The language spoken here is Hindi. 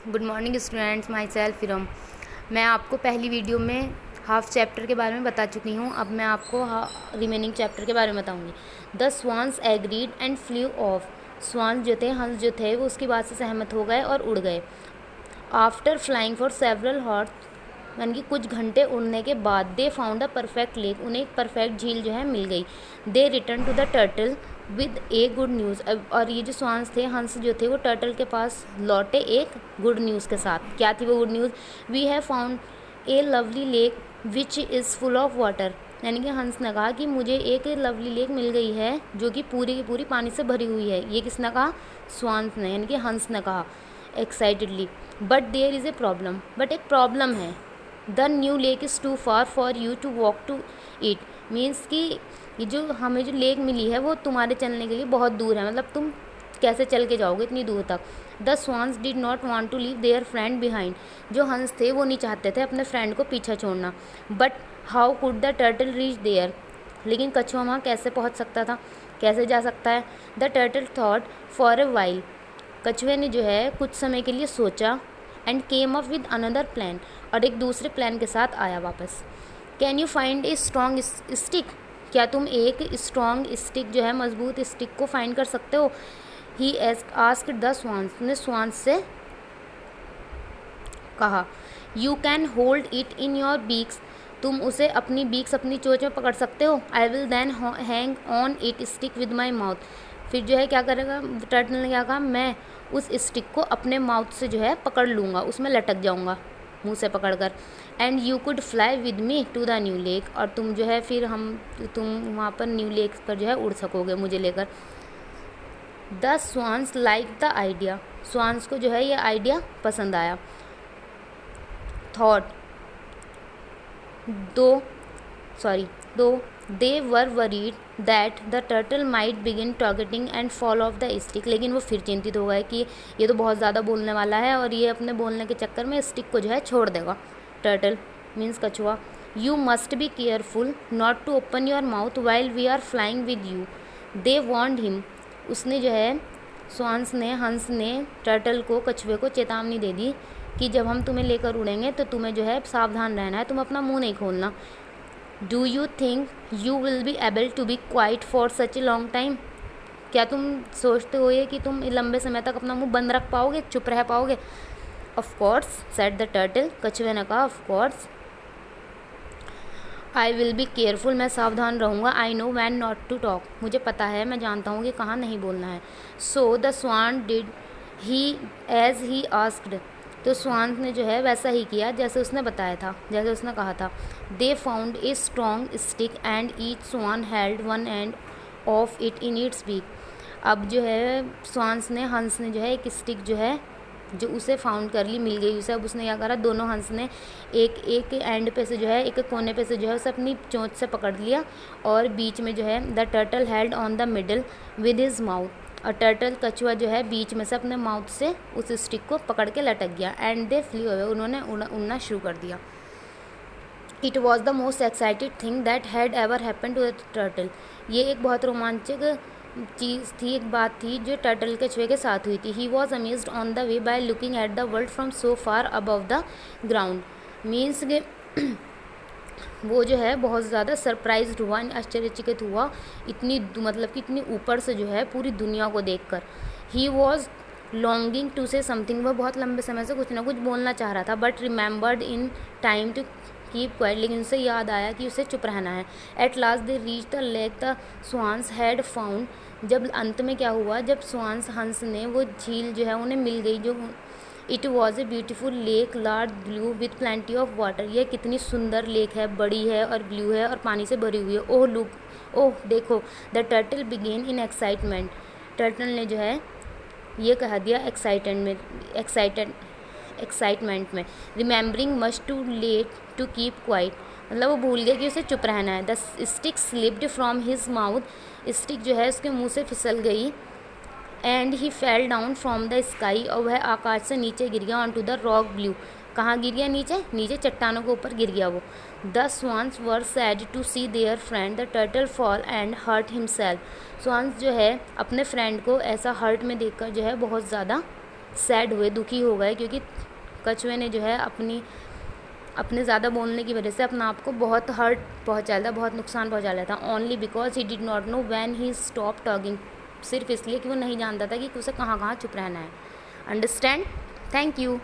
Good morning students, myself Firam. मैं आपको पहली वीडियो में हाफ चैप्टर के बारे में बता चुकी हूँ। अब मैं आपको रिमेनिंग चैप्टर के बारे में बताऊँगी। The swans agreed and flew off. Swans जो थे, हंस जो थे, वो उसकी बात से सहमत हो गए और उड़ गए। After flying for several hours, यानी कि कुछ घंटे उड़ने के बाद, they found a perfect lake, उन्हें एक परफेक्ट झील जो है मिल गई। They return to the turtle with a good news. और ये जो स्वान्स थे, हंस जो थे, वो टर्टल के पास लौटे एक गुड न्यूज़ के साथ। क्या थी वो good news? We have found a lovely lake which is full of water. यानी कि हंस ने कहा कि मुझे एक लवली लेक मिल गई है जो कि पूरी की पूरी पानी से भरी हुई है। ये किसने कहा? स्वान्स ने, यानी कि हंस ने कहा excitedly. But there is a problem, but एक प्रॉब्लम है। The new lake is too far for you to walk to it. Means कि ये जो हमें जो लेक मिली है वो तुम्हारे चलने के लिए बहुत दूर है, मतलब तुम कैसे चल के जाओगे इतनी दूर तक। The swans did not want to leave their friend behind. जो हंस थे वो नहीं चाहते थे अपने फ्रेंड को पीछे छोड़ना। But how could the turtle reach there. लेकिन कछुआ वहाँ कैसे पहुँच सकता था, कैसे जा सकता है? The turtle thought for a while. कछुए ने जो है कुछ समय के लिए सोचा। And came up with another plan, और एक दूसरे प्लान के साथ आया वापस। Can you find A strong stick. क्या तुम एक स्ट्रॉन्ग स्टिक जो है, मजबूत स्टिक को फाइंड कर सकते हो? ही आस्क्ड द स्वान्स, ने स्वान्स से कहा। You can hold it in your beaks. तुम उसे अपनी बीक्स, अपनी चोंच में पकड़ सकते हो। I will then hang on it stick with my mouth. फिर जो है क्या करेगा टर्टल ने, क्या कहा, मैं उस स्टिक को अपने माउथ से जो है पकड़ लूँगा, उसमें लटक जाऊँगा मुंह से पकड़कर। And you could fly with me to the new lake. और तुम जो है फिर तुम वहाँ पर न्यू लेक पर जो है उड़ सकोगे मुझे लेकर। The swans like the idea. Swans को जो है ये आइडिया पसंद आया। Thought though they were worried that the turtle might begin forgetting and fall off the stick. लेकिन वो फिर चिंतित हो गए कि ये तो बहुत ज़्यादा बोलने वाला है और ये अपने बोलने के चक्कर में स्टिक को जो है छोड़ देगा। टर्टल मीन्स कछुआ। You must be careful not to open your mouth while we are flying with you. They warned him. उसने जो है स्वान्स ने, हंस ने टर्टल को, कछुए को चेतावनी दे दी कि जब हम तुम्हें लेकर उड़ेंगे तो तुम्हें जो है सावधान रहना है, तुम अपना मुंह नहीं खोलना। Do you think you will be able to be quiet for such a long time. क्या तुम सोचते हो ये कि तुम लंबे समय तक अपना मुंह बंद रख पाओगे, चुप रह पाओगे? Of course said the turtle. कछुए ने कहा, of course I will be careful. मैं सावधान रहूँगा। I know when not to talk. मुझे पता है, मैं जानता हूँ कि कहाँ नहीं बोलना है। So the swan did he as he asked. तो स्वान ने जो है वैसा ही किया जैसे उसने बताया था, जैसे उसने कहा था। They found a strong stick and each swan held one end of it in its beak. अब जो है स्वान्स ने, हंस ने जो है एक स्टिक जो है जो उसे फाउंड कर ली, मिल गई उसे। अब उसने क्या करा, दोनों हंस ने एक एंड पे से जो है, एक कोने पे से जो है उसे अपनी चोंच से पकड़ लिया और बीच में जो है the turtle held on the middle with his mouth. और टर्टल, कछुआ जो है बीच में से अपने माउथ से उस स्टिक को पकड़ के लटक गया। And they flew away. उन्होंने उड़ना शुरू कर दिया। It was the most excited thing that had ever happen to the turtle. ये एक बहुत रोमांचक चीज़ थी, एक बात थी जो टर्टल कछुए के साथ हुई थी। He was amazed on the way by looking at the world from so far above the ground. Means के वो जो है बहुत ज़्यादा सरप्राइज्ड हुआ, आश्चर्यचकित हुआ, इतनी मतलब कि इतनी ऊपर से जो है पूरी दुनिया को देखकर। He was longing to say something. वह बहुत लंबे समय से कुछ ना कुछ बोलना चाह रहा था। But remembered in time to keep quiet. लेकिन उसे याद आया कि उसे चुप रहना है। At last they reach the lake the swans had found. जब अंत में क्या हुआ, जब स्वान्स, हंस ने वो झील जो है उन्हें मिल गई, जो it was a beautiful lake large blue with plenty of water. यह कितनी सुंदर लेक है, बड़ी है और ब्लू है और पानी से भरी हुई है। ओह लुक, ओह देखो। The turtle began in excitement. Turtle ने जो है ये कह दिया एक्साइटमेंट में। Remembering much too late to keep quiet. मतलब वो भूल गया कि उसे चुप रहना है। The stick slipped from his mouth. Stick जो है उसके मुंह से फिसल गई। And he fell down from the sky. और वह आकाश से नीचे गिर गया। On to the rock below. कहाँ गिर गया? नीचे, नीचे चट्टानों के ऊपर गिर गया वो। The swans were sad to see their friend the turtle fall and hurt himself. Swans जो है अपने फ्रेंड को ऐसा हर्ट में देखकर जो है बहुत ज़्यादा सैड हुए, दुखी हो गए, क्योंकि कछुए ने जो है अपने ज़्यादा बोलने की वजह से अपना आप को बहुत हर्ट पहुँचा था, बहुत नुकसान पहुँचा लिया था। Only because he did not know when he stop talking, सिर्फ इसलिए कि वो नहीं जानता था कि उसे कहाँ कहाँ चुप रहना है। अंडरस्टैंड? Thank you.